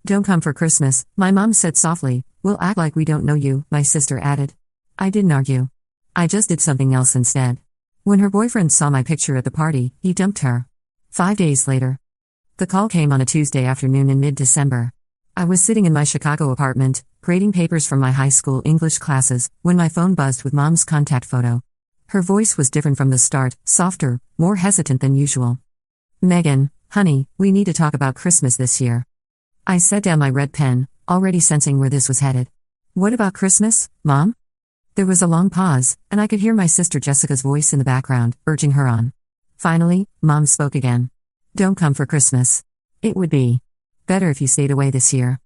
Don't come for Christmas, my mom said softly. We'll act like we don't know you, my sister added. I didn't argue. I just did something else instead. When her boyfriend saw my picture at the party, he dumped her. 5 days later. The call came on a Tuesday afternoon in mid-December. I was sitting in my Chicago apartment, grading papers from my high school English classes, when my phone buzzed with Mom's contact photo. Her voice was different from the start, softer, more hesitant than usual. Megan, honey, we need to talk about Christmas this year. I set down my red pen, already sensing where this was headed. What about Christmas, Mom? There was a long pause, and I could hear my sister Jessica's voice in the background, urging her on. Finally, Mom spoke again. Don't come for Christmas. It would be better if you stayed away this year.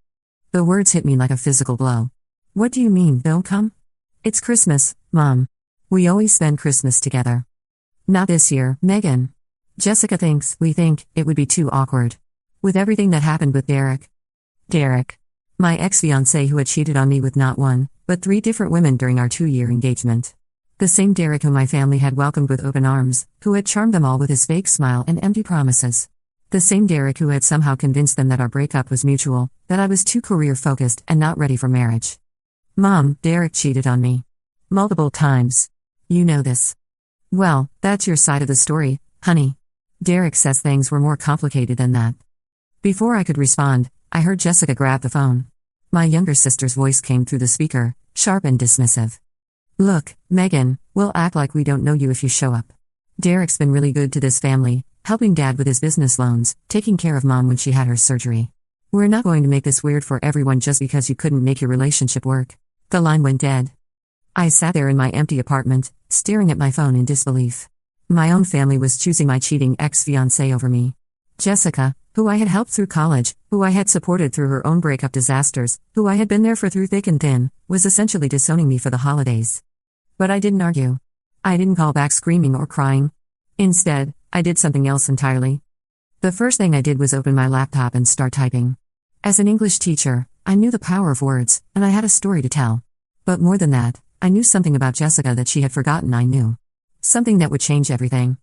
The words hit me like a physical blow. What do you mean, don't come? It's Christmas, Mom. We always spend Christmas together. Not this year, Megan. Jessica thinks, we think, it would be too awkward. With everything that happened with Derek. Derek. My ex-fiancé who had cheated on me with not one, but 3 different women during our 2-year engagement. The same Derek who my family had welcomed with open arms, who had charmed them all with his fake smile and empty promises. The same Derek who had somehow convinced them that our breakup was mutual, that I was too career-focused and not ready for marriage. Mom, Derek cheated on me. Multiple times. You know this. Well, that's your side of the story, honey. Derek says things were more complicated than that. Before I could respond, I heard Jessica grab the phone. My younger sister's voice came through the speaker, sharp and dismissive. Look, Megan, we'll act like we don't know you if you show up. Derek's been really good to this family, helping Dad with his business loans, taking care of Mom when she had her surgery. We're not going to make this weird for everyone just because you couldn't make your relationship work. The line went dead. I sat there in my empty apartment, staring at my phone in disbelief. My own family was choosing my cheating ex-fiancé over me. Jessica, who I had helped through college, who I had supported through her own breakup disasters, who I had been there for through thick and thin, was essentially disowning me for the holidays. But I didn't argue. I didn't call back screaming or crying. Instead, I did something else entirely. The first thing I did was open my laptop and start typing. As an English teacher, I knew the power of words, and I had a story to tell. But more than that, I knew something about Jessica that she had forgotten I knew. Something that would change everything.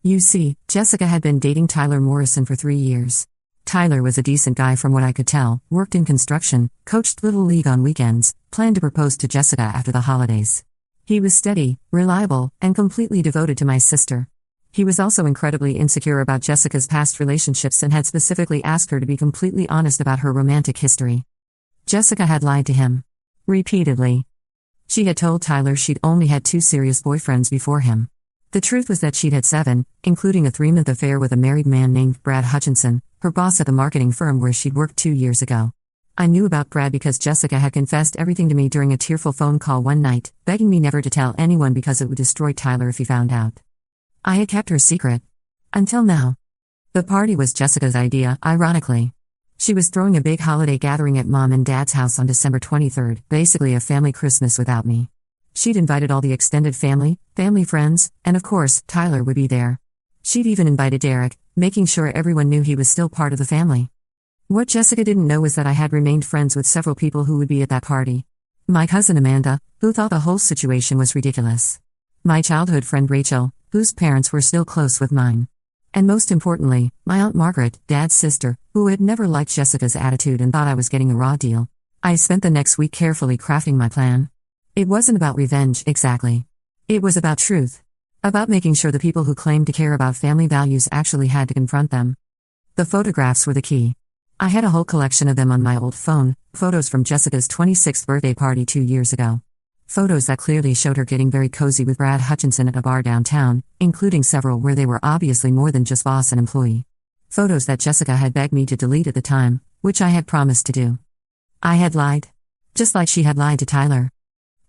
You see, Jessica had been dating Tyler Morrison for 3 years. Tyler was a decent guy from what I could tell, worked in construction, coached Little League on weekends, planned to propose to Jessica after the holidays. He was steady, reliable, and completely devoted to my sister. He was also incredibly insecure about Jessica's past relationships and had specifically asked her to be completely honest about her romantic history. Jessica had lied to him. Repeatedly. She had told Tyler she'd only had 2 serious boyfriends before him. The truth was that she'd had 7, including a 3-month affair with a married man named Brad Hutchinson, her boss at the marketing firm where she'd worked 2 years ago. I knew about Brad because Jessica had confessed everything to me during a tearful phone call one night, begging me never to tell anyone because it would destroy Tyler if he found out. I had kept her secret. Until now. The party was Jessica's idea, ironically. She was throwing a big holiday gathering at Mom and Dad's house on December 23rd, basically a family Christmas without me. She'd invited all the extended family friends, and of course, Tyler would be there. She'd even invited Derek, making sure everyone knew he was still part of the family. What Jessica didn't know was that I had remained friends with several people who would be at that party. My cousin Amanda, who thought the whole situation was ridiculous. My childhood friend Rachel, whose parents were still close with mine. And most importantly, my Aunt Margaret, Dad's sister, who had never liked Jessica's attitude and thought I was getting a raw deal. I spent the next week carefully crafting my plan. It wasn't about revenge, exactly. It was about truth. About making sure the people who claimed to care about family values actually had to confront them. The photographs were the key. I had a whole collection of them on my old phone, photos from Jessica's 26th birthday party 2 years ago. Photos that clearly showed her getting very cozy with Brad Hutchinson at a bar downtown, including several where they were obviously more than just boss and employee. Photos that Jessica had begged me to delete at the time, which I had promised to do. I had lied. Just like she had lied to Tyler.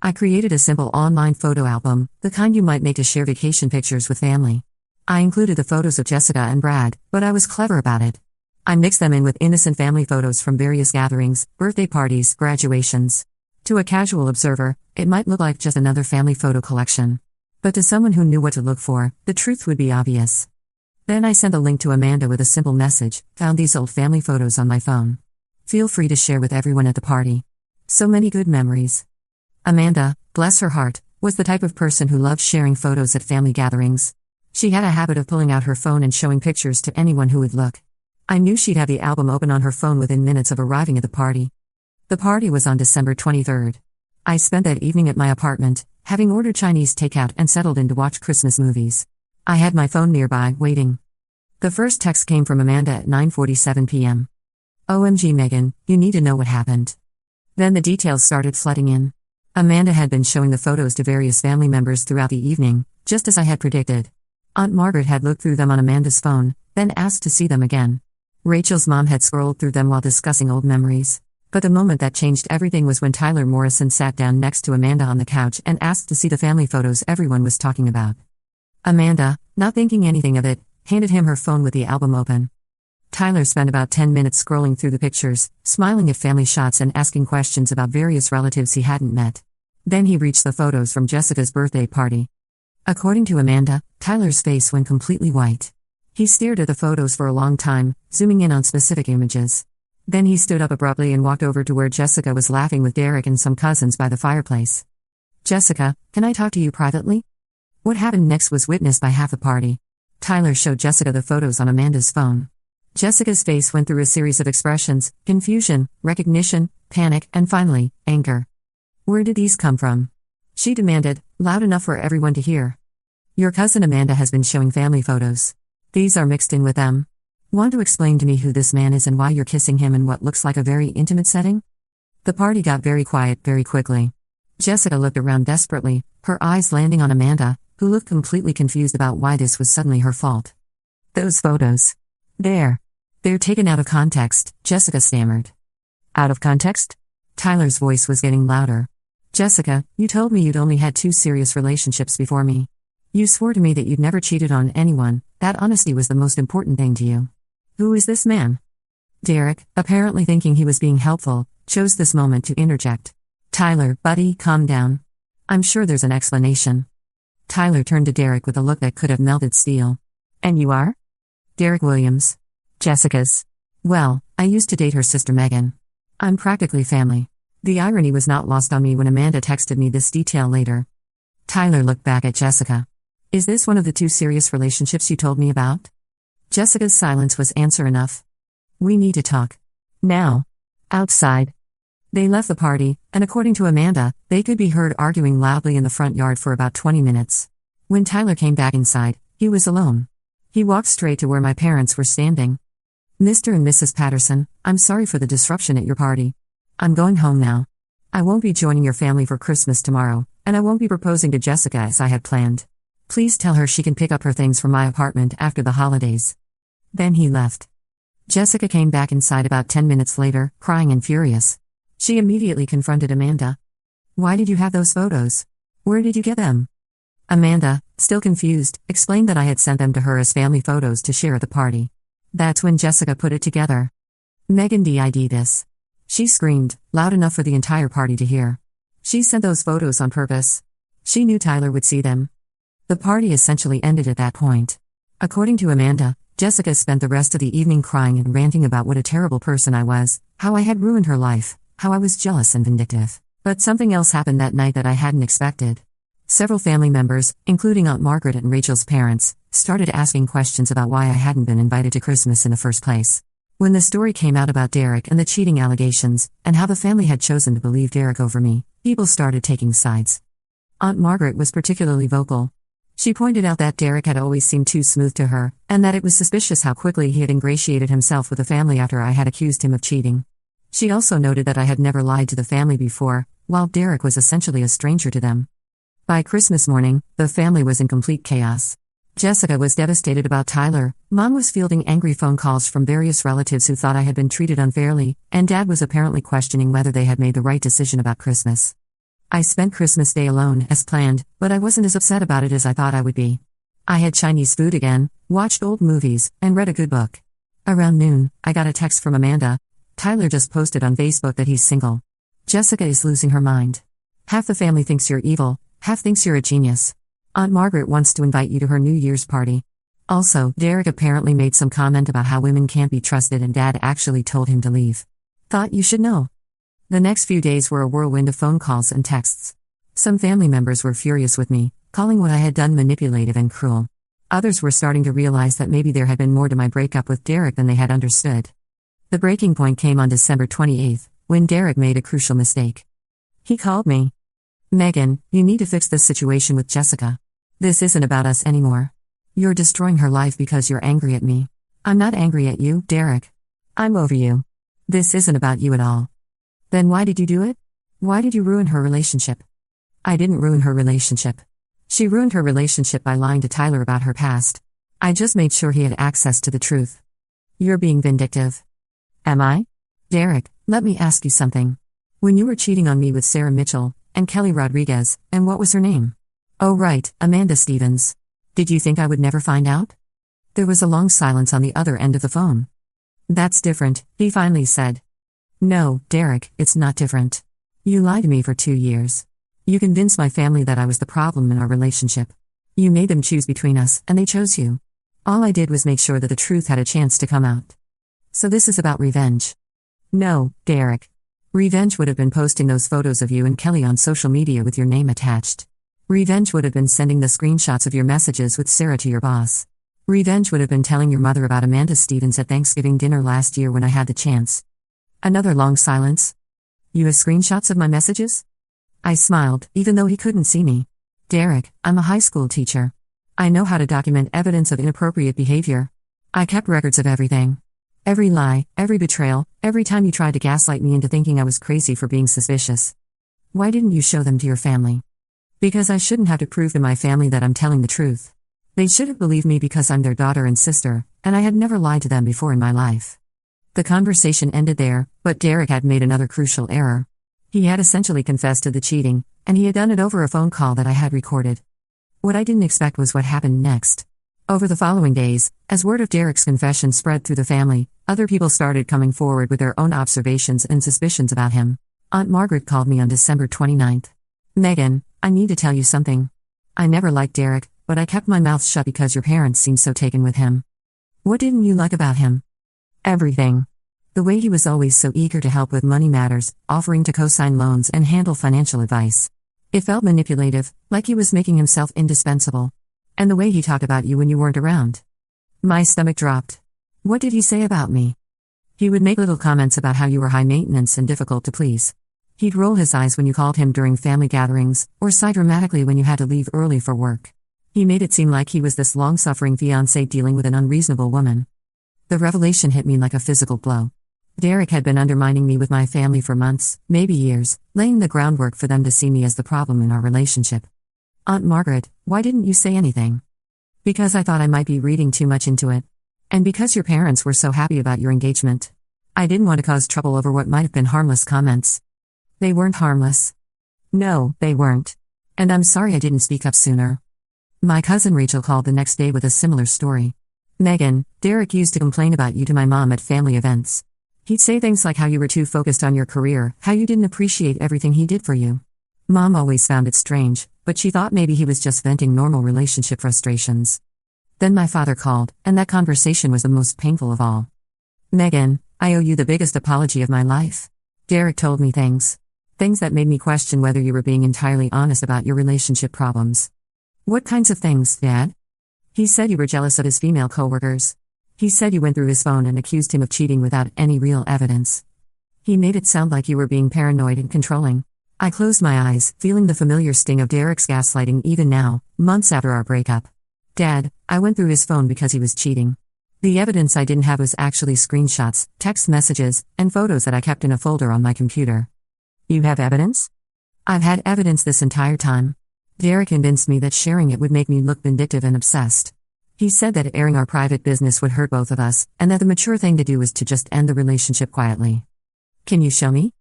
I created a simple online photo album, the kind you might make to share vacation pictures with family. I included the photos of Jessica and Brad, but I was clever about it. I mixed them in with innocent family photos from various gatherings, birthday parties, graduations. To a casual observer, it might look like just another family photo collection. But to someone who knew what to look for, the truth would be obvious. Then I sent a link to Amanda with a simple message, found these old family photos on my phone. Feel free to share with everyone at the party. So many good memories. Amanda, bless her heart, was the type of person who loved sharing photos at family gatherings. She had a habit of pulling out her phone and showing pictures to anyone who would look. I knew she'd have the album open on her phone within minutes of arriving at the party. The party was on December 23rd. I spent that evening at my apartment, having ordered Chinese takeout and settled in to watch Christmas movies. I had my phone nearby, waiting. The first text came from Amanda at 9:47 p.m. OMG Megan, you need to know what happened. Then the details started flooding in. Amanda had been showing the photos to various family members throughout the evening, just as I had predicted. Aunt Margaret had looked through them on Amanda's phone, then asked to see them again. Rachel's mom had scrolled through them while discussing old memories. But the moment that changed everything was when Tyler Morrison sat down next to Amanda on the couch and asked to see the family photos everyone was talking about. Amanda, not thinking anything of it, handed him her phone with the album open. Tyler spent about 10 minutes scrolling through the pictures, smiling at family shots and asking questions about various relatives he hadn't met. Then he reached the photos from Jessica's birthday party. According to Amanda, Tyler's face went completely white. He stared at the photos for a long time, zooming in on specific images. Then he stood up abruptly and walked over to where Jessica was laughing with Derek and some cousins by the fireplace. Jessica, can I talk to you privately? What happened next was witnessed by half the party. Tyler showed Jessica the photos on Amanda's phone. Jessica's face went through a series of expressions: confusion, recognition, panic, and finally, anger. Where did these come from? She demanded, loud enough for everyone to hear. Your cousin Amanda has been showing family photos. These are mixed in with them. Want to explain to me who this man is and why you're kissing him in what looks like a very intimate setting? The party got very quiet very quickly. Jessica looked around desperately, her eyes landing on Amanda, who looked completely confused about why this was suddenly her fault. Those photos. They're taken out of context, Jessica stammered. Out of context? Tyler's voice was getting louder. Jessica, you told me you'd only had 2 serious relationships before me. You swore to me that you'd never cheated on anyone, that honesty was the most important thing to you. Who is this man? Derek, apparently thinking he was being helpful, chose this moment to interject. Tyler, buddy, calm down. I'm sure there's an explanation. Tyler turned to Derek with a look that could have melted steel. And you are? Derek Williams. Jessica's. Well, I used to date her sister Megan. I'm practically family. The irony was not lost on me when Amanda texted me this detail later. Tyler looked back at Jessica. Is this one of the 2 serious relationships you told me about? Jessica's silence was answer enough. We need to talk. Now. Outside. They left the party, and according to Amanda, they could be heard arguing loudly in the front yard for about 20 minutes. When Tyler came back inside, he was alone. He walked straight to where my parents were standing. Mr. and Mrs. Patterson, I'm sorry for the disruption at your party. I'm going home now. I won't be joining your family for Christmas tomorrow, and I won't be proposing to Jessica as I had planned. Please tell her she can pick up her things from my apartment after the holidays. Then he left. Jessica came back inside about 10 minutes later, crying and furious. She immediately confronted Amanda. Why did you have those photos? Where did you get them? Amanda, still confused, explained that I had sent them to her as family photos to share at the party. That's when Jessica put it together. Megan did this. She screamed, loud enough for the entire party to hear. She sent those photos on purpose. She knew Tyler would see them. The party essentially ended at that point. According to Amanda, Jessica spent the rest of the evening crying and ranting about what a terrible person I was, how I had ruined her life, how I was jealous and vindictive. But something else happened that night that I hadn't expected. Several family members, including Aunt Margaret and Rachel's parents, started asking questions about why I hadn't been invited to Christmas in the first place. When the story came out about Derek and the cheating allegations, and how the family had chosen to believe Derek over me, people started taking sides. Aunt Margaret was particularly vocal. She pointed out that Derek had always seemed too smooth to her, and that it was suspicious how quickly he had ingratiated himself with the family after I had accused him of cheating. She also noted that I had never lied to the family before, while Derek was essentially a stranger to them. By Christmas morning, the family was in complete chaos. Jessica was devastated about Tyler, Mom was fielding angry phone calls from various relatives who thought I had been treated unfairly, and Dad was apparently questioning whether they had made the right decision about Christmas. I spent Christmas Day alone, as planned, but I wasn't as upset about it as I thought I would be. I had Chinese food again, watched old movies, and read a good book. Around noon, I got a text from Amanda. Tyler just posted on Facebook that he's single. Jessica is losing her mind. Half the family thinks you're evil, half thinks you're a genius. Aunt Margaret wants to invite you to her New Year's party. Also, Derek apparently made some comment about how women can't be trusted and Dad actually told him to leave. Thought you should know. The next few days were a whirlwind of phone calls and texts. Some family members were furious with me, calling what I had done manipulative and cruel. Others were starting to realize that maybe there had been more to my breakup with Derek than they had understood. The breaking point came on December 28th, when Derek made a crucial mistake. He called me. "Megan, you need to fix this situation with Jessica. This isn't about us anymore. You're destroying her life because you're angry at me." "I'm not angry at you, Derek. I'm over you. This isn't about you at all." "Then why did you do it? Why did you ruin her relationship?" "I didn't ruin her relationship. She ruined her relationship by lying to Tyler about her past. I just made sure he had access to the truth." "You're being vindictive." "Am I?" "Derek, let me ask you something. When you were cheating on me with Sarah Mitchell, and Kelly Rodriguez, and what was her name? Oh right, Amanda Stevens. Did you think I would never find out?" There was a long silence on the other end of the phone. "That's different," he finally said. "No, Derek, it's not different. You lied to me for 2 years. You convinced my family that I was the problem in our relationship. You made them choose between us, and they chose you. All I did was make sure that the truth had a chance to come out. So this is about revenge." "No, Derek. Revenge would have been posting those photos of you and Kelly on social media with your name attached. Revenge would have been sending the screenshots of your messages with Sarah to your boss. Revenge would have been telling your mother about Amanda Stevens at Thanksgiving dinner last year when I had the chance." Another long silence. "You have screenshots of my messages?" I smiled, even though he couldn't see me. "Derek, I'm a high school teacher. I know how to document evidence of inappropriate behavior. I kept records of everything. Every lie, every betrayal, every time you tried to gaslight me into thinking I was crazy for being suspicious. Why didn't you show them to your family?" "Because I shouldn't have to prove to my family that I'm telling the truth. They should have believed me because I'm their daughter and sister, and I had never lied to them before in my life." The conversation ended there, but Derek had made another crucial error. He had essentially confessed to the cheating, and he had done it over a phone call that I had recorded. What I didn't expect was what happened next. Over the following days, as word of Derek's confession spread through the family, other people started coming forward with their own observations and suspicions about him. Aunt Margaret called me on December 29th. "Megan, I need to tell you something. I never liked Derek, but I kept my mouth shut because your parents seemed so taken with him." "What didn't you like about him?" "Everything. The way he was always so eager to help with money matters, offering to co-sign loans and handle financial advice. It felt manipulative, like he was making himself indispensable. And the way he talked about you when you weren't around." My stomach dropped. "What did he say about me?" "He would make little comments about how you were high maintenance and difficult to please. He'd roll his eyes when you called him during family gatherings, or sigh dramatically when you had to leave early for work. He made it seem like he was this long-suffering fiancé dealing with an unreasonable woman." The revelation hit me like a physical blow. Derek had been undermining me with my family for months, maybe years, laying the groundwork for them to see me as the problem in our relationship. "Aunt Margaret, why didn't you say anything?" "Because I thought I might be reading too much into it. And because your parents were so happy about your engagement. I didn't want to cause trouble over what might have been harmless comments." "They weren't harmless." "No, they weren't. And I'm sorry I didn't speak up sooner." My cousin Rachel called the next day with a similar story. "Megan, Derek used to complain about you to my mom at family events. He'd say things like how you were too focused on your career, how you didn't appreciate everything he did for you. Mom always found it strange, but she thought maybe he was just venting normal relationship frustrations. Then my father called, and that conversation was the most painful of all. "Megan, I owe you the biggest apology of my life. Derek told me things that made me question whether you were being entirely honest about your relationship problems." "What kinds of things, Dad?" "He said you were jealous of his female coworkers. He said you went through his phone and accused him of cheating without any real evidence. He made it sound like you were being paranoid and controlling." I closed my eyes, feeling the familiar sting of Derek's gaslighting even now, months after our breakup. "Dad, I went through his phone because he was cheating. The evidence I didn't have was actually screenshots, text messages, and photos that I kept in a folder on my computer." "You have evidence?" "I've had evidence this entire time. Derek convinced me that sharing it would make me look vindictive and obsessed. He said that airing our private business would hurt both of us, and that the mature thing to do was to just end the relationship quietly." "Can you show me?"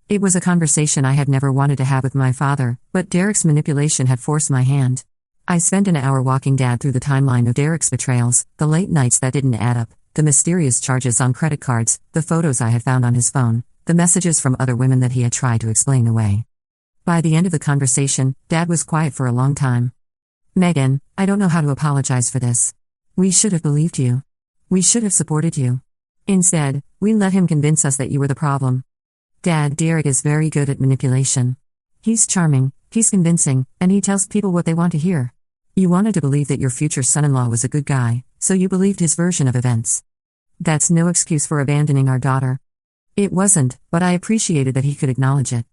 It was a conversation I had never wanted to have with my father, but Derek's manipulation had forced my hand. I spent an hour walking Dad through the timeline of Derek's betrayals, the late nights that didn't add up, the mysterious charges on credit cards, the photos I had found on his phone, the messages from other women that he had tried to explain away. By the end of the conversation, Dad was quiet for a long time. "Megan, I don't know how to apologize for this. We should have believed you. We should have supported you. Instead, we let him convince us that you were the problem. Dad, Derek is very good at manipulation. He's charming, he's convincing, and he tells people what they want to hear. You wanted to believe that your future son-in-law was a good guy, so you believed his version of events. That's no excuse for abandoning our daughter. It wasn't, but I appreciated that he could acknowledge it.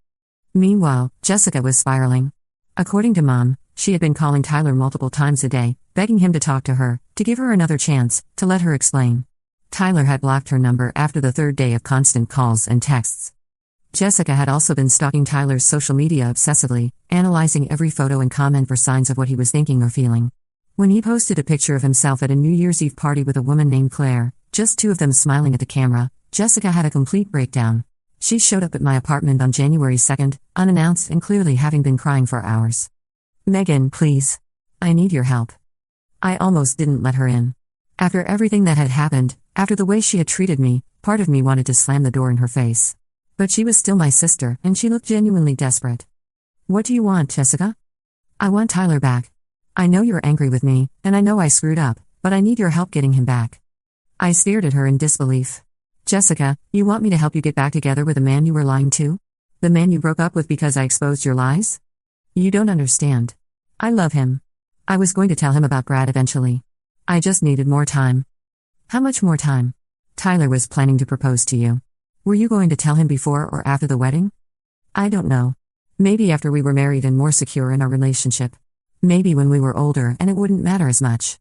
Meanwhile, Jessica was spiraling. According to Mom, she had been calling Tyler multiple times a day, begging him to talk to her, to give her another chance, to let her explain. Tyler had blocked her number after the third day of constant calls and texts. Jessica had also been stalking Tyler's social media obsessively, analyzing every photo and comment for signs of what he was thinking or feeling. When he posted a picture of himself at a New Year's Eve party with a woman named Claire, just two of them smiling at the camera, Jessica had a complete breakdown. She showed up at my apartment on January 2nd, unannounced and clearly having been crying for hours. "Megan, please. I need your help." I almost didn't let her in. After everything that had happened, after the way she had treated me, part of me wanted to slam the door in her face. But she was still my sister, and she looked genuinely desperate. "What do you want, Jessica?" "I want Tyler back. I know you're angry with me, and I know I screwed up, but I need your help getting him back." I stared at her in disbelief. "Jessica, you want me to help you get back together with the man you were lying to? The man you broke up with because I exposed your lies? You don't understand. I love him. I was going to tell him about Brad eventually. I just needed more time." "How much more time?" "Tyler was planning to propose to you. Were you going to tell him before or after the wedding?" "I don't know. Maybe after we were married and more secure in our relationship. Maybe when we were older and it wouldn't matter as much."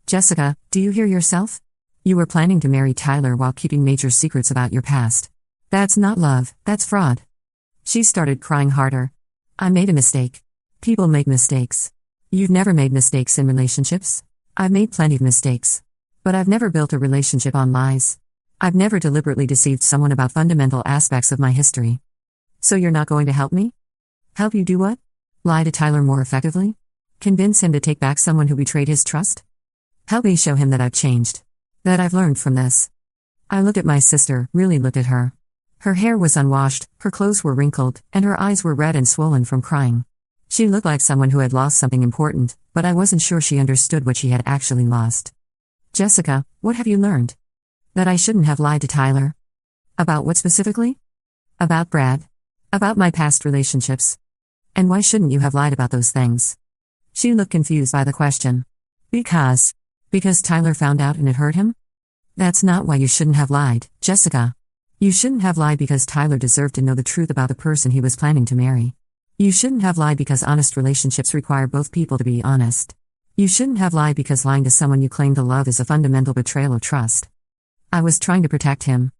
"Jessica, do you hear yourself? You were planning to marry Tyler while keeping major secrets about your past. That's not love, that's fraud." She started crying harder. "I made a mistake. People make mistakes. You've never made mistakes in relationships. I've made plenty of mistakes. But I've never built a relationship on lies. I've never deliberately deceived someone about fundamental aspects of my history." "So you're not going to help me?" "Help you do what? Lie to Tyler more effectively? Convince him to take back someone who betrayed his trust? Help me show him that I've changed. That I've learned from this." I looked at my sister, really looked at her. Her hair was unwashed, her clothes were wrinkled, and her eyes were red and swollen from crying. She looked like someone who had lost something important, but I wasn't sure she understood what she had actually lost. "Jessica, what have you learned?" "That I shouldn't have lied to Tyler." "About what specifically?" "About Brad. About my past relationships." "And why shouldn't you have lied about those things?" She looked confused by the question. Because Tyler found out and it hurt him?" "That's not why you shouldn't have lied, Jessica. You shouldn't have lied because Tyler deserved to know the truth about the person he was planning to marry. You shouldn't have lied because honest relationships require both people to be honest. You shouldn't have lied because lying to someone you claim to love is a fundamental betrayal of trust." "I was trying to protect him."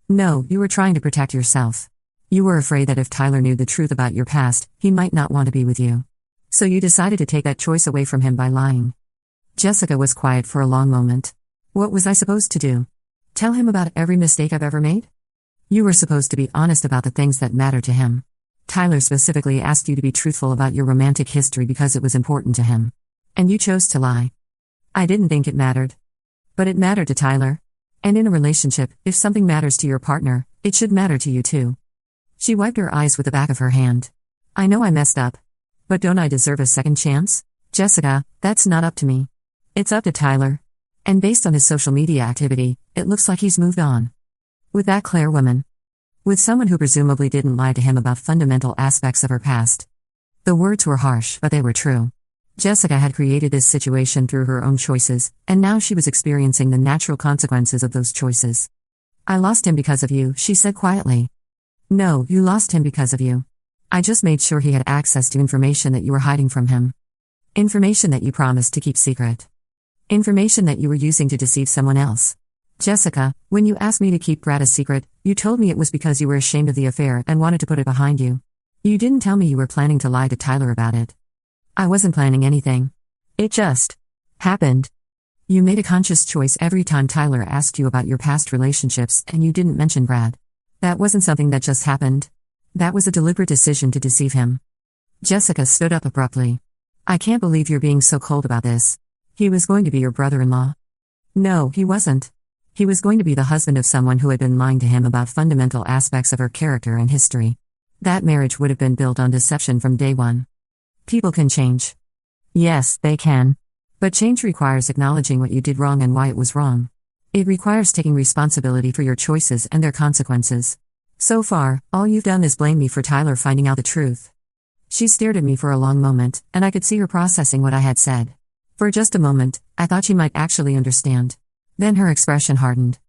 "No, you were trying to protect yourself. You were afraid that if Tyler knew the truth about your past, he might not want to be with you. So you decided to take that choice away from him by lying." Jessica was quiet for a long moment. "What was I supposed to do? Tell him about every mistake I've ever made?" "You were supposed to be honest about the things that matter to him. Tyler specifically asked you to be truthful about your romantic history because it was important to him. And you chose to lie." "I didn't think it mattered." "But it mattered to Tyler. And in a relationship, if something matters to your partner, it should matter to you too." She wiped her eyes with the back of her hand. "I know I messed up. But don't I deserve a second chance? Jessica, that's not up to me. It's up to Tyler. And based on his social media activity, it looks like he's moved on. With that Claire woman. With someone who presumably didn't lie to him about fundamental aspects of her past." The words were harsh, but they were true. Jessica had created this situation through her own choices, and now she was experiencing the natural consequences of those choices. "I lost him because of you," she said quietly. "No, you lost him because of you. I just made sure he had access to information that you were hiding from him. Information that you promised to keep secret. Information that you were using to deceive someone else. Jessica, when you asked me to keep Brad a secret, you told me it was because you were ashamed of the affair and wanted to put it behind you. You didn't tell me you were planning to lie to Tyler about it." "I wasn't planning anything. It just happened. You made a conscious choice every time Tyler asked you about your past relationships and you didn't mention Brad. That wasn't something that just happened. That was a deliberate decision to deceive him." Jessica stood up abruptly. "I can't believe you're being so cold about this. He was going to be your brother-in-law." "No, he wasn't. He was going to be the husband of someone who had been lying to him about fundamental aspects of her character and history. That marriage would have been built on deception from day one." "People can change." "Yes, they can. But change requires acknowledging what you did wrong and why it was wrong. It requires taking responsibility for your choices and their consequences. So far, all you've done is blame me for Tyler finding out the truth." She stared at me for a long moment, and I could see her processing what I had said. For just a moment, I thought she might actually understand. Then her expression hardened.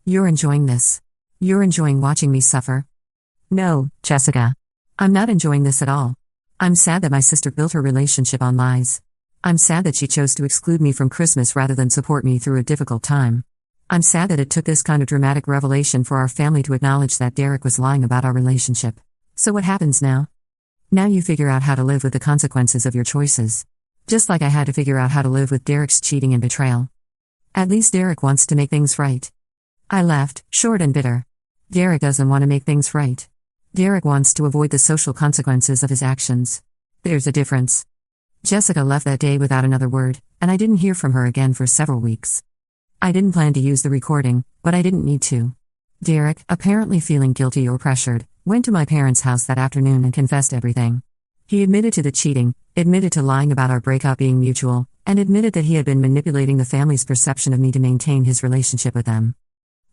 You're enjoying this. You're enjoying watching me suffer. No, Jessica. I'm not enjoying this at all. I'm sad that my sister built her relationship on lies. I'm sad that she chose to exclude me from Christmas rather than support me through a difficult time. I'm sad that it took this kind of dramatic revelation for our family to acknowledge that Derek was lying about our relationship. So what happens now? Now you figure out how to live with the consequences of your choices. Just like I had to figure out how to live with Derek's cheating and betrayal. At least Derek wants to make things right. I laughed, short and bitter. Derek doesn't want to make things right. Derek wants to avoid the social consequences of his actions. There's a difference. Jessica left that day without another word, and I didn't hear from her again for several weeks. I didn't plan to use the recording, but I didn't need to. Derek, apparently feeling guilty or pressured, went to my parents' house that afternoon and confessed everything. He admitted to the cheating, admitted to lying about our breakup being mutual, and admitted that he had been manipulating the family's perception of me to maintain his relationship with them.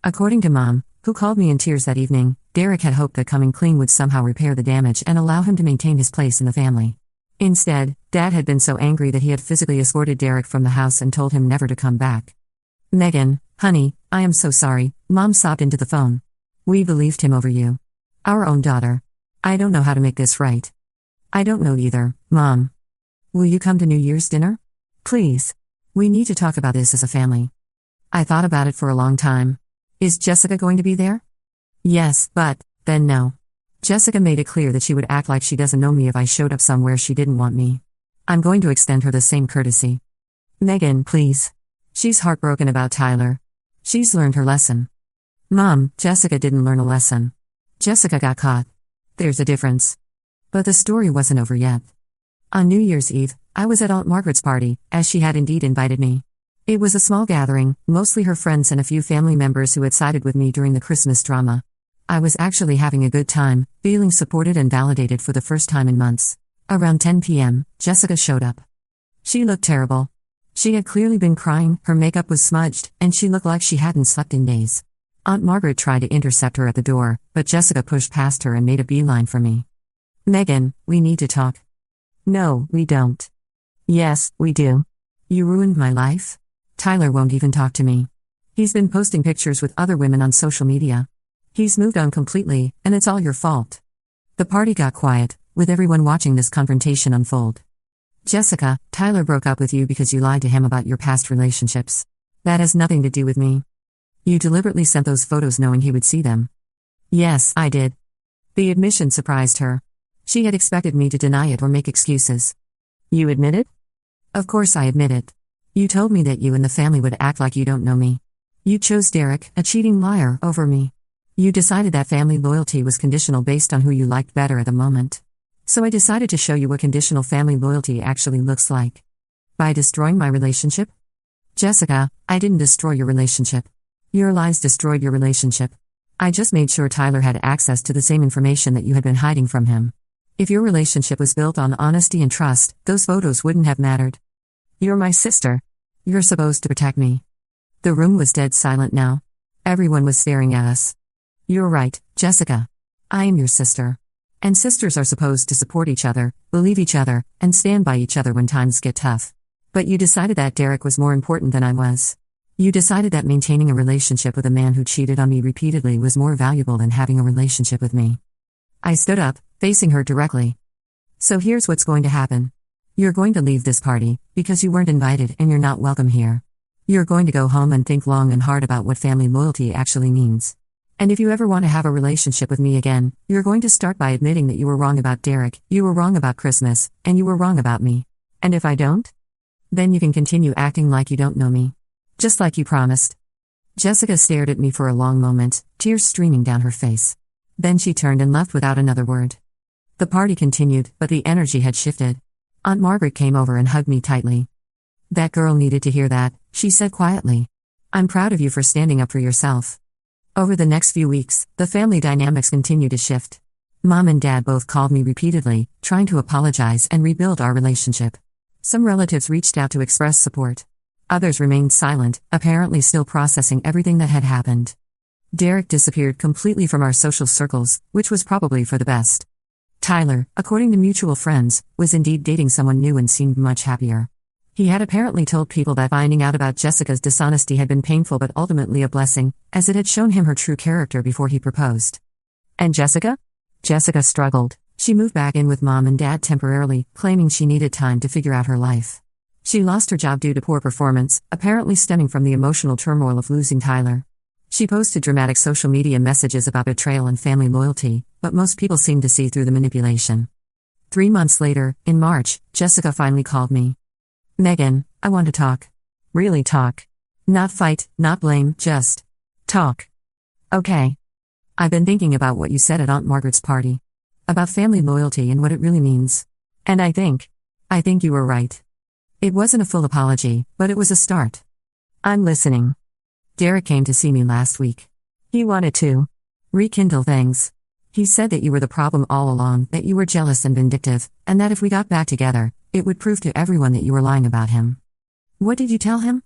According to Mom, who called me in tears that evening, Derek had hoped that coming clean would somehow repair the damage and allow him to maintain his place in the family. Instead, Dad had been so angry that he had physically escorted Derek from the house and told him never to come back. Megan, honey, I am so sorry, Mom sobbed into the phone. We believed him over you. Our own daughter. I don't know how to make this right. I don't know either, Mom. Will you come to New Year's dinner? Please. We need to talk about this as a family. I thought about it for a long time. Is Jessica going to be there? Yes, but, then no. Jessica made it clear that she would act like she doesn't know me if I showed up somewhere she didn't want me. I'm going to extend her the same courtesy. Megan, please. She's heartbroken about Tyler. She's learned her lesson. Mom, Jessica didn't learn a lesson. Jessica got caught. There's a difference. But the story wasn't over yet. On New Year's Eve, I was at Aunt Margaret's party, as she had indeed invited me. It was a small gathering, mostly her friends and a few family members who had sided with me during the Christmas drama. I was actually having a good time, feeling supported and validated for the first time in months. Around 10 p.m., Jessica showed up. She looked terrible. She had clearly been crying, her makeup was smudged, and she looked like she hadn't slept in days. Aunt Margaret tried to intercept her at the door, but Jessica pushed past her and made a beeline for me. Megan, we need to talk. No, we don't. Yes, we do. You ruined my life? Tyler won't even talk to me. He's been posting pictures with other women on social media. He's moved on completely, and it's all your fault. The party got quiet, with everyone watching this confrontation unfold. Jessica, Tyler broke up with you because you lied to him about your past relationships. That has nothing to do with me. You deliberately sent those photos knowing he would see them. Yes, I did. The admission surprised her. She had expected me to deny it or make excuses. You admit it? Of course I admit it. You told me that you and the family would act like you don't know me. You chose Derek, a cheating liar, over me. You decided that family loyalty was conditional based on who you liked better at the moment. So I decided to show you what conditional family loyalty actually looks like. By destroying my relationship? Jessica, I didn't destroy your relationship. Your lies destroyed your relationship. I just made sure Tyler had access to the same information that you had been hiding from him. If your relationship was built on honesty and trust, those photos wouldn't have mattered. You're my sister. You're supposed to protect me. The room was dead silent now. Everyone was staring at us. You're right, Jessica. I am your sister. And sisters are supposed to support each other, believe each other, and stand by each other when times get tough. But you decided that Derek was more important than I was. You decided that maintaining a relationship with a man who cheated on me repeatedly was more valuable than having a relationship with me. I stood up, facing her directly. So here's what's going to happen. You're going to leave this party, because you weren't invited and you're not welcome here. You're going to go home and think long and hard about what family loyalty actually means. And if you ever want to have a relationship with me again, you're going to start by admitting that you were wrong about Derek, you were wrong about Christmas, and you were wrong about me. And if I don't? Then you can continue acting like you don't know me. Just like you promised. Jessica stared at me for a long moment, tears streaming down her face. Then she turned and left without another word. The party continued, but the energy had shifted. Aunt Margaret came over and hugged me tightly. That girl needed to hear that, she said quietly. I'm proud of you for standing up for yourself. Over the next few weeks, the family dynamics continued to shift. Mom and Dad both called me repeatedly, trying to apologize and rebuild our relationship. Some relatives reached out to express support. Others remained silent, apparently still processing everything that had happened. Derek disappeared completely from our social circles, which was probably for the best. Tyler, according to mutual friends, was indeed dating someone new and seemed much happier. He had apparently told people that finding out about Jessica's dishonesty had been painful but ultimately a blessing, as it had shown him her true character before he proposed. And Jessica? Jessica struggled. She moved back in with Mom and Dad temporarily, claiming she needed time to figure out her life. She lost her job due to poor performance, apparently stemming from the emotional turmoil of losing Tyler. She posted dramatic social media messages about betrayal and family loyalty, but most people seemed to see through the manipulation. 3 months later, in March, Jessica finally called me. "Megan, I want to talk. Really talk. Not fight, not blame, just talk." "Okay. I've been thinking about what you said at Aunt Margaret's party. About family loyalty and what it really means. And I think you were right. It wasn't a full apology, but it was a start. I'm listening." "Derek came to see me last week. He wanted to rekindle things. He said that you were the problem all along, that you were jealous and vindictive, and that if we got back together, it would prove to everyone that you were lying about him." "What did you tell him?"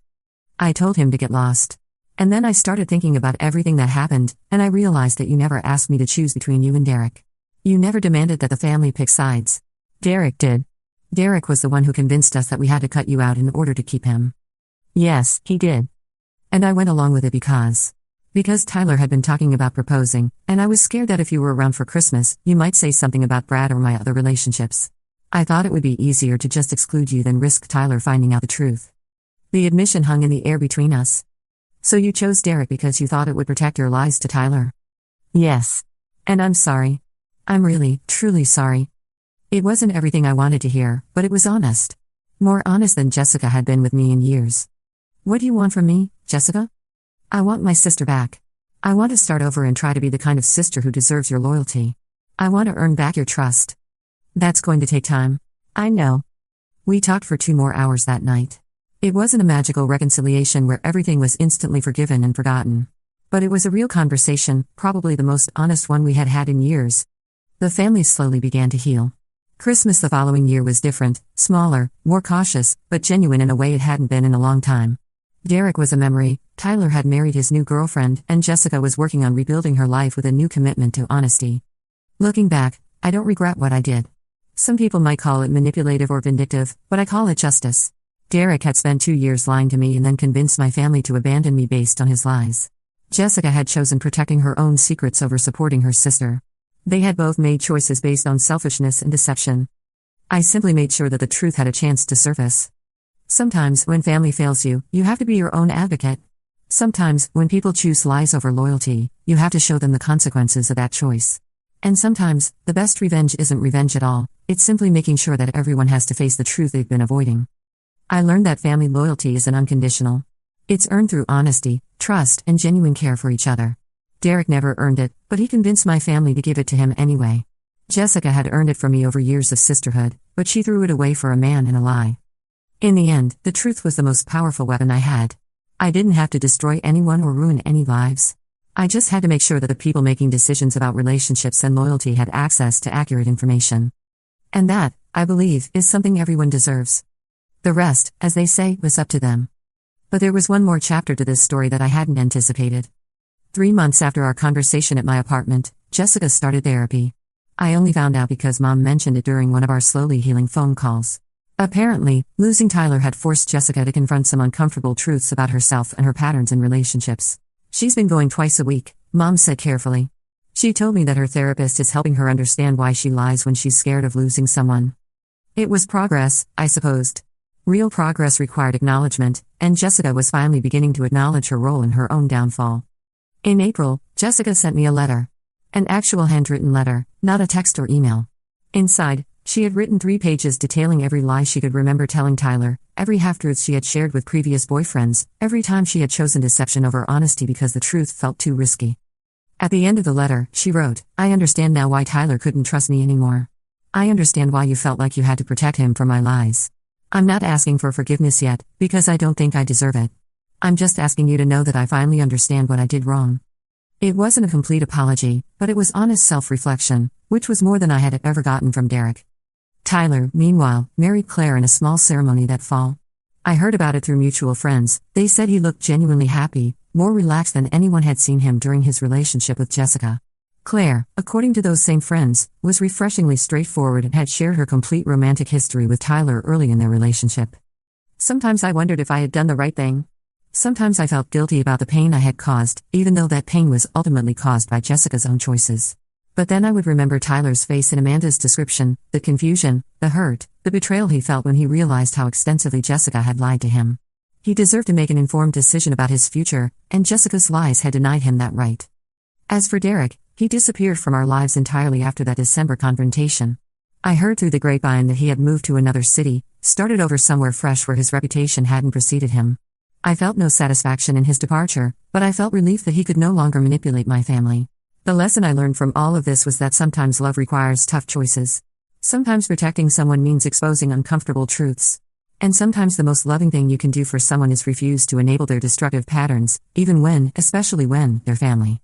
"I told him to get lost. And then I started thinking about everything that happened, and I realized that you never asked me to choose between you and Derek. You never demanded that the family pick sides. Derek did. Derek was the one who convinced us that we had to cut you out in order to keep him." "Yes, he did. And I went along with it because Tyler had been talking about proposing, and I was scared that if you were around for Christmas, you might say something about Brad or my other relationships. I thought it would be easier to just exclude you than risk Tyler finding out the truth. The admission hung in the air between us. So you chose Derek because you thought it would protect your lies to Tyler." "Yes. And I'm sorry. I'm really, truly sorry. It wasn't everything I wanted to hear, but it was honest. More honest than Jessica had been with me in years." "What do you want from me, Jessica?" "I want my sister back. I want to start over and try to be the kind of sister who deserves your loyalty. I want to earn back your trust." "That's going to take time. I know." We talked for 2 more hours that night. It wasn't a magical reconciliation where everything was instantly forgiven and forgotten. But it was a real conversation, probably the most honest one we had had in years. The family slowly began to heal. Christmas the following year was different, smaller, more cautious, but genuine in a way it hadn't been in a long time. Derek was a memory, Tyler had married his new girlfriend, and Jessica was working on rebuilding her life with a new commitment to honesty. Looking back, I don't regret what I did. Some people might call it manipulative or vindictive, but I call it justice. Derek had spent 2 years lying to me and then convinced my family to abandon me based on his lies. Jessica had chosen protecting her own secrets over supporting her sister. They had both made choices based on selfishness and deception. I simply made sure that the truth had a chance to surface. Sometimes, when family fails you, you have to be your own advocate. Sometimes, when people choose lies over loyalty, you have to show them the consequences of that choice. And sometimes, the best revenge isn't revenge at all, it's simply making sure that everyone has to face the truth they've been avoiding. I learned that family loyalty isn't unconditional. It's earned through honesty, trust, and genuine care for each other. Derek never earned it, but he convinced my family to give it to him anyway. Jessica had earned it from me over years of sisterhood, but she threw it away for a man and a lie. In the end, the truth was the most powerful weapon I had. I didn't have to destroy anyone or ruin any lives. I just had to make sure that the people making decisions about relationships and loyalty had access to accurate information. And that, I believe, is something everyone deserves. The rest, as they say, was up to them. But there was one more chapter to this story that I hadn't anticipated. 3 months after our conversation at my apartment, Jessica started therapy. I only found out because Mom mentioned it during one of our slowly healing phone calls. Apparently, losing Tyler had forced Jessica to confront some uncomfortable truths about herself and her patterns in relationships. "She's been going twice a week," Mom said carefully. "She told me that her therapist is helping her understand why she lies when she's scared of losing someone." It was progress, I supposed. Real progress required acknowledgement, and Jessica was finally beginning to acknowledge her role in her own downfall. In April, Jessica sent me a letter. An actual handwritten letter, not a text or email. Inside, she had written 3 pages detailing every lie she could remember telling Tyler, every half-truth she had shared with previous boyfriends, every time she had chosen deception over honesty because the truth felt too risky. At the end of the letter, she wrote, "I understand now why Tyler couldn't trust me anymore. I understand why you felt like you had to protect him from my lies. I'm not asking for forgiveness yet, because I don't think I deserve it. I'm just asking you to know that I finally understand what I did wrong." It wasn't a complete apology, but it was honest self-reflection, which was more than I had ever gotten from Derek. Tyler, meanwhile, married Claire in a small ceremony that fall. I heard about it through mutual friends. They said he looked genuinely happy, more relaxed than anyone had seen him during his relationship with Jessica. Claire, according to those same friends, was refreshingly straightforward and had shared her complete romantic history with Tyler early in their relationship. Sometimes I wondered if I had done the right thing. Sometimes I felt guilty about the pain I had caused, even though that pain was ultimately caused by Jessica's own choices. But then I would remember Tyler's face in Amanda's description, the confusion, the hurt, the betrayal he felt when he realized how extensively Jessica had lied to him. He deserved to make an informed decision about his future, and Jessica's lies had denied him that right. As for Derek, he disappeared from our lives entirely after that December confrontation. I heard through the grapevine that he had moved to another city, started over somewhere fresh where his reputation hadn't preceded him. I felt no satisfaction in his departure, but I felt relief that he could no longer manipulate my family. The lesson I learned from all of this was that sometimes love requires tough choices. Sometimes protecting someone means exposing uncomfortable truths. And sometimes the most loving thing you can do for someone is refuse to enable their destructive patterns, especially when, they're family.